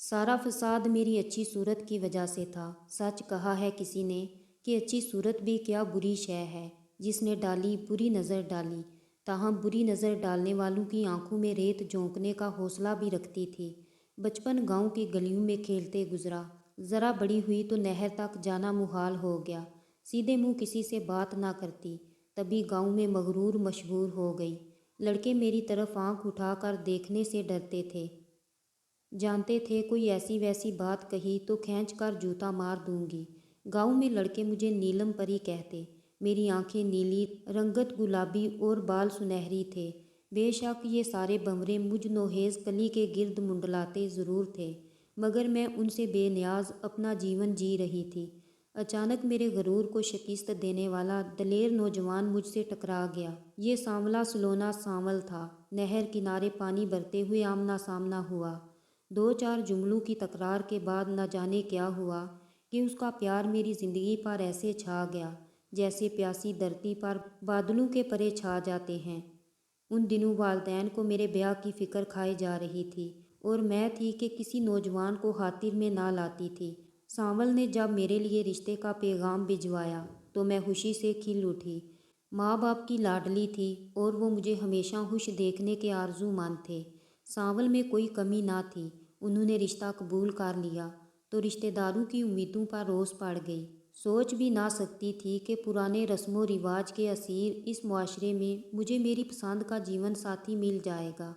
سارا فساد میری اچھی صورت کی وجہ سے تھا۔ سچ کہا ہے کسی نے کہ اچھی صورت بھی کیا بری شے ہے، جس نے ڈالی بری نظر ڈالی، تاہم بری نظر ڈالنے والوں کی آنکھوں میں ریت جھونکنے کا حوصلہ بھی رکھتی تھی۔ بچپن گاؤں کی گلیوں میں کھیلتے گزرا، ذرا بڑی ہوئی تو نہر تک جانا محال ہو گیا، سیدھے منہ کسی سے بات نہ کرتی، تبھی گاؤں میں مغرور مشہور ہو گئی۔ لڑکے میری طرف آنکھ اٹھا کر دیکھنے سے ڈرتے تھے، جانتے تھے کوئی ایسی ویسی بات کہی تو کھینچ کر جوتا مار دوں گی۔ گاؤں میں لڑکے مجھے نیلم پری کہتے، میری آنکھیں نیلی، رنگت گلابی اور بال سنہری تھے۔ بے شک یہ سارے بھنورے مجھ نوحیز کلی کے گرد منڈلاتے ضرور تھے، مگر میں ان سے بے نیاز اپنا جیون جی رہی تھی۔ اچانک میرے غرور کو شکست دینے والا دلیر نوجوان مجھ سے ٹکرا گیا۔ یہ سانولا سلونا سانول تھا۔ نہر کنارے پانی بھرتے ہوئے آمنا سامنا ہوا۔ دو چار جملوں کی تکرار کے بعد نہ جانے کیا ہوا کہ اس کا پیار میری زندگی پر ایسے چھا گیا جیسے پیاسی دھرتی پر بادلوں کے پرے چھا جاتے ہیں۔ ان دنوں والدین کو میرے بیاہ کی فکر کھائی جا رہی تھی، اور میں تھی کہ کسی نوجوان کو خاطر میں نہ لاتی تھی۔ سانول نے جب میرے لیے رشتے کا پیغام بھجوایا تو میں خوشی سے کھل اٹھی۔ ماں باپ کی لاڈلی تھی اور وہ مجھے ہمیشہ خوش دیکھنے کے آرزومند تھے۔ سانول میں کوئی کمی نہ تھی۔ انہوں نے رشتہ قبول کر لیا تو رشتہ داروں کی امیدوں پر روس پڑ گئی۔ سوچ بھی نہ سکتی تھی کہ پرانے رسم و رواج کے اسیر اس معاشرے میں مجھے میری پسند کا جیون ساتھی مل جائے گا۔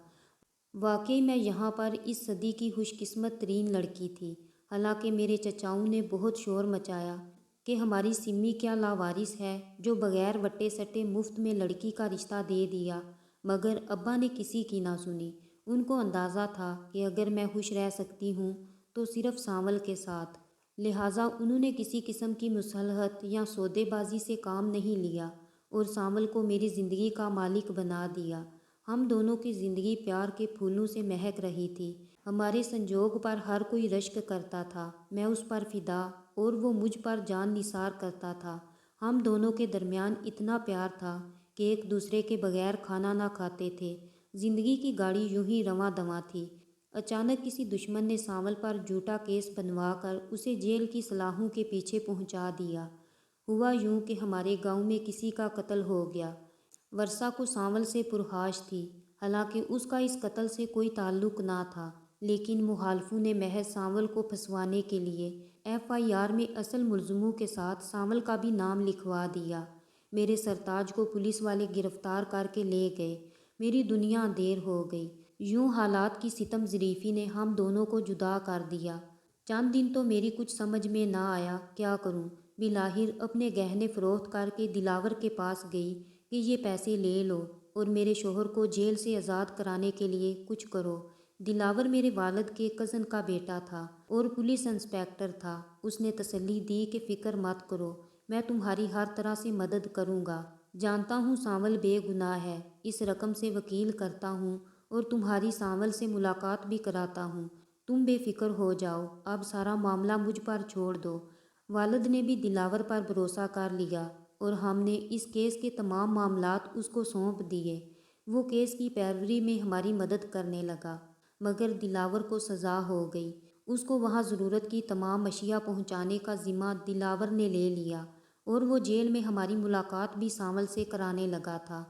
واقعی میں یہاں پر اس صدی کی خوش قسمت ترین لڑکی تھی۔ حالانکہ میرے چچاؤں نے بہت شور مچایا کہ ہماری سمی کیا لاوارث ہے جو بغیر وٹے سٹے مفت میں لڑکی کا رشتہ دے دیا، مگر ابا نے کسی کی نہ سنی۔ ان کو اندازہ تھا کہ اگر میں خوش رہ سکتی ہوں تو صرف سانول کے ساتھ، لہٰذا انہوں نے کسی قسم کی مصلحت یا سودے بازی سے کام نہیں لیا اور سانول کو میری زندگی کا مالک بنا دیا۔ ہم دونوں کی زندگی پیار کے پھولوں سے مہک رہی تھی۔ ہمارے سنجوگ پر ہر کوئی رشک کرتا تھا، میں اس پر فدا اور وہ مجھ پر جان نثار کرتا تھا۔ ہم دونوں کے درمیان اتنا پیار تھا کہ ایک دوسرے کے بغیر کھانا نہ کھاتے تھے۔ زندگی کی گاڑی یوں ہی رواں دواں تھی۔ اچانک کسی دشمن نے سانول پر جھوٹا کیس بنوا کر اسے جیل کی سلاخوں کے پیچھے پہنچا دیا۔ ہوا یوں کہ ہمارے گاؤں میں کسی کا قتل ہو گیا۔ ورثہ کو سانول سے پرخاش تھی، حالانکہ اس کا اس قتل سے کوئی تعلق نہ تھا، لیکن مخالفوں نے محض سانول کو پھنسوانے کے لیے FIR میں اصل ملزموں کے ساتھ سانول کا بھی نام لکھوا دیا۔ میرے سرتاج کو پولیس والے گرفتار کر کے لے گئے۔ میری دنیا اندھیر ہو گئی۔ یوں حالات کی ستم ظریفی نے ہم دونوں کو جدا کر دیا۔ چند دن تو میری کچھ سمجھ میں نہ آیا کیا کروں۔ بالآخر اپنے گہنے فروخت کر کے دلاور کے پاس گئی کہ یہ پیسے لے لو اور میرے شوہر کو جیل سے آزاد کرانے کے لیے کچھ کرو۔ دلاور میرے والد کے کزن کا بیٹا تھا اور پولیس انسپکٹر تھا۔ اس نے تسلی دی کہ فکر مت کرو، میں تمہاری ہر طرح سے مدد کروں گا۔ جانتا ہوں سانول بے گناہ ہے، اس رقم سے وکیل کرتا ہوں اور تمہاری سانول سے ملاقات بھی کراتا ہوں۔ تم بے فکر ہو جاؤ، اب سارا معاملہ مجھ پر چھوڑ دو۔ والد نے بھی دلاور پر بھروسہ کر لیا اور ہم نے اس کیس کے تمام معاملات اس کو سونپ دیے۔ وہ کیس کی پیروی میں ہماری مدد کرنے لگا، مگر دلاور کو سزا ہو گئی۔ اس کو وہاں ضرورت کی تمام اشیاء پہنچانے کا ذمہ دلاور نے لے لیا اور وہ جیل میں ہماری ملاقات بھی سانول سے کرانے لگا تھا۔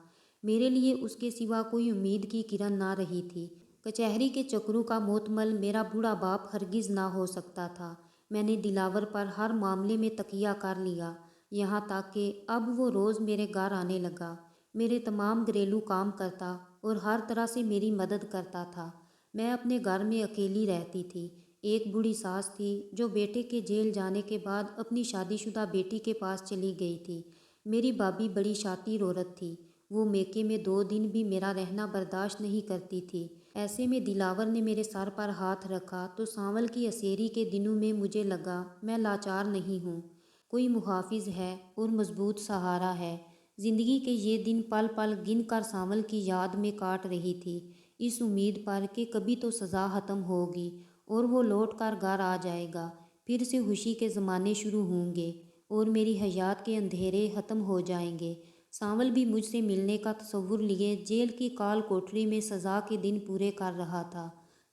میرے لیے اس کے سوا کوئی امید کی کرن نہ رہی تھی۔ کچہری کے چکروں کا معتمل میرا بوڑھا باپ ہرگز نہ ہو سکتا تھا۔ میں نے دلاور پر ہر معاملے میں تکیہ کر لیا، یہاں تک کہ اب وہ روز میرے گھر آنے لگا، میرے تمام گھریلو کام کرتا اور ہر طرح سے میری مدد کرتا تھا۔ میں اپنے گھر میں اکیلی رہتی تھی۔ ایک بوڑھی ساس تھی جو بیٹے کے جیل جانے کے بعد اپنی شادی شدہ بیٹی کے پاس چلی گئی تھی۔ میری بھابھی بڑی شاطر عورت تھی، وہ میکے میں 2 دن بھی میرا رہنا برداشت نہیں کرتی تھی۔ ایسے میں دلاور نے میرے سر پر ہاتھ رکھا تو سانول کی اسیری کے دنوں میں مجھے لگا میں لاچار نہیں ہوں، کوئی محافظ ہے اور مضبوط سہارا ہے۔ زندگی کے یہ دن پل پل گن کر سانول کی یاد میں کاٹ رہی تھی، اس امید پر کہ کبھی تو سزا ختم ہوگی اور وہ لوٹ کر گھر آ جائے گا، پھر سے خوشی کے زمانے شروع ہوں گے اور میری حیات کے اندھیرے ختم ہو جائیں گے۔ سانول بھی مجھ سے ملنے کا تصور لیے جیل کی کال کوٹری میں سزا کے دن پورے کر رہا تھا۔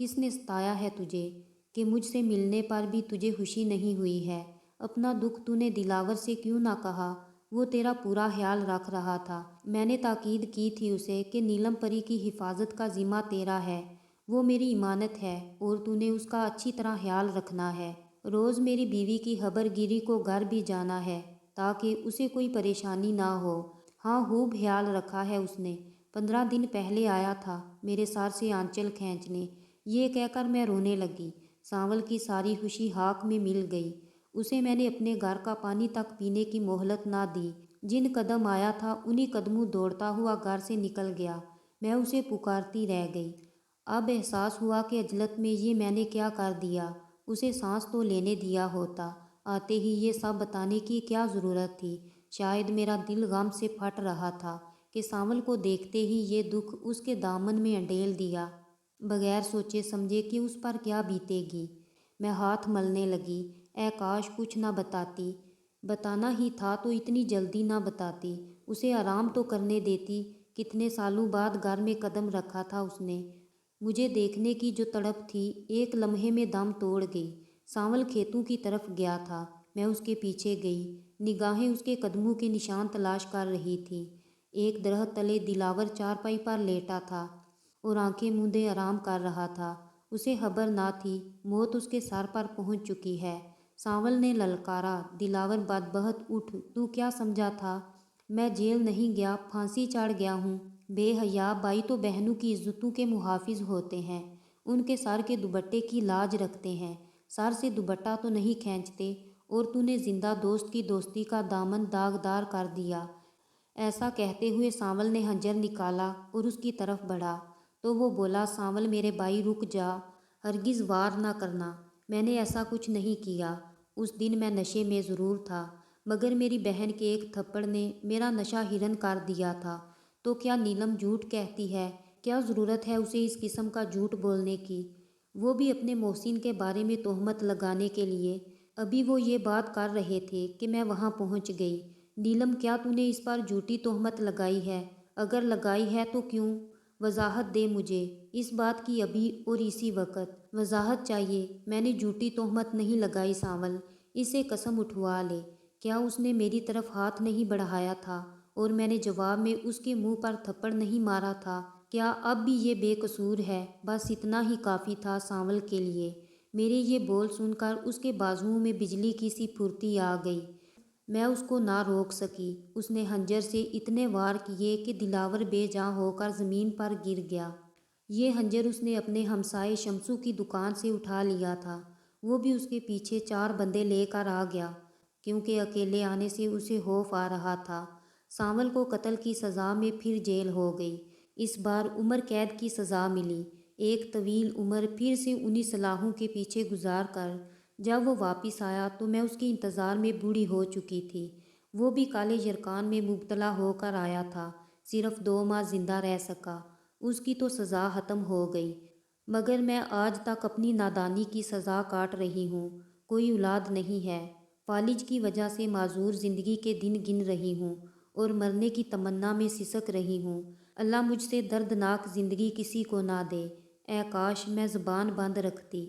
کس نے ستایا ہے تجھے کہ مجھ سے ملنے پر بھی تجھے خوشی نہیں ہوئی ہے؟ اپنا دکھ تو نے دلاور سے کیوں نہ کہا؟ وہ تیرا پورا خیال رکھ رہا تھا۔ میں نے تاکید کی تھی اسے کہ نیلم پری کی حفاظت کا ذمہ تیرا ہے، وہ میری امانت ہے اور تو نے اس کا اچھی طرح خیال رکھنا ہے۔ روز میری بیوی کی خبر گیری کو گھر بھی جانا ہے تاکہ اسے کوئی پریشانی نہ ہو۔ ہاں خوب خیال رکھا ہے اس نے۔ 15 دن پہلے آیا تھا میرے سر سے آنچل کھینچنے۔ یہ کہہ کر میں رونے لگی۔ سانول کی ساری خوشی خاک میں مل گئی۔ اسے میں نے اپنے گھر کا پانی تک پینے کی مہلت نہ دی۔ جن قدم آیا تھا انہی قدموں دوڑتا ہوا گھر سے نکل گیا۔ میں اسے پکارتی رہ گئی۔ اب احساس ہوا کہ عجلت میں یہ میں نے کیا کر دیا۔ اسے سانس تو لینے دیا ہوتا۔ آتے ہی یہ سب بتانے کی کیا ضرورت تھی؟ شاید میرا دل غم سے پھٹ رہا تھا کہ سانول کو دیکھتے ہی یہ دکھ اس کے دامن میں انڈیل دیا بغیر سوچے سمجھے کہ اس پر کیا بیتے گی۔ میں ہاتھ ملنے لگی۔ اے کاش کچھ نہ بتاتی، بتانا ہی تھا تو اتنی جلدی نہ بتاتی، اسے آرام تو کرنے دیتی۔ کتنے سالوں بعد گھر میں قدم رکھا تھا اس نے۔ مجھے دیکھنے کی جو تڑپ تھی ایک لمحے میں دم توڑ گئی۔ سانول کھیتوں کی طرف گیا تھا، میں اس کے پیچھے گئی۔ نگاہیں اس کے قدموں کے نشان تلاش کر رہی تھیں۔ ایک درخت تلے دلاور چارپائی پر لیٹا تھا اور آنکھیں موندے آرام کر رہا تھا۔ اسے خبر نہ تھی موت اس کے سر پر پہنچ چکی ہے۔ سانول نے للکارا، دلاور بدبخت اٹھ، تو کیا سمجھا تھا؟ میں جیل نہیں گیا، پھانسی چڑھ گیا ہوں۔ بے حیا بھائی تو بہنوں کی عزتوں کے محافظ ہوتے ہیں، ان کے سر کے دوپٹے کی لاج رکھتے ہیں، سر سے دوپٹہ تو نہیں کھینچتے، اور تو نے زندہ دوست کی دوستی کا دامن داغدار کر دیا۔ ایسا کہتے ہوئے سانول نے خنجر نکالا اور اس کی طرف بڑھا تو وہ بولا، سانول میرے بھائی رک جا، ہرگز وار نہ کرنا، میں نے ایسا کچھ نہیں کیا۔ اس دن میں نشے میں ضرور تھا، مگر میری بہن کے ایک تھپڑ نے میرا نشہ حیران کر دیا تھا۔ تو کیا نیلم جھوٹ کہتی ہے؟ کیا ضرورت ہے اسے اس قسم کا جھوٹ بولنے کی؟ وہ بھی اپنے محسن کے بارے میں تہمت لگانے کے لیے۔ ابھی وہ یہ بات کر رہے تھے کہ میں وہاں پہنچ گئی۔ نیلم کیا تو نے اس پر جھوٹی تہمت لگائی ہے؟ اگر لگائی ہے تو کیوں؟ وضاحت دے مجھے اس بات کی ابھی اور اسی وقت۔ وضاحت چاہیے؟ میں نے جھوٹی تہمت نہیں لگائی سانول، اسے قسم اٹھوا لے۔ کیا اس نے میری طرف ہاتھ نہیں بڑھایا تھا اور میں نے جواب میں اس کے منہ پر تھپڑ نہیں مارا تھا؟ کیا اب بھی یہ بے قصور ہے؟ بس اتنا ہی کافی تھا سانول کے لیے۔ میرے یہ بول سن کر اس کے بازوؤں میں بجلی کی سی پھرتی آ گئی۔ میں اس کو نہ روک سکی۔ اس نے خنجر سے اتنے وار کیے کہ دلاور بے جاں ہو کر زمین پر گر گیا۔ یہ خنجر اس نے اپنے ہمسائے شمسو کی دکان سے اٹھا لیا تھا۔ وہ بھی اس کے پیچھے 4 بندے لے کر آ گیا، کیونکہ اکیلے آنے سے اسے خوف آ رہا تھا۔ سانول کو قتل کی سزا میں پھر جیل ہو گئی۔ اس بار عمر قید کی سزا ملی۔ ایک طویل عمر پھر سے انہی صلاحوں کے پیچھے گزار کر جب وہ واپس آیا تو میں اس کے انتظار میں بوڑھی ہو چکی تھی۔ وہ بھی کالے یرقان میں مبتلا ہو کر آیا تھا، صرف 2 ماہ زندہ رہ سکا۔ اس کی تو سزا ختم ہو گئی، مگر میں آج تک اپنی نادانی کی سزا کاٹ رہی ہوں۔ کوئی اولاد نہیں ہے، فالج کی وجہ سے معذور زندگی کے دن گن رہی ہوں اور مرنے کی تمنا میں سسک رہی ہوں۔ اللہ مجھ سے دردناک زندگی کسی کو نہ دے۔ اے کاش میں زبان بند رکھتی۔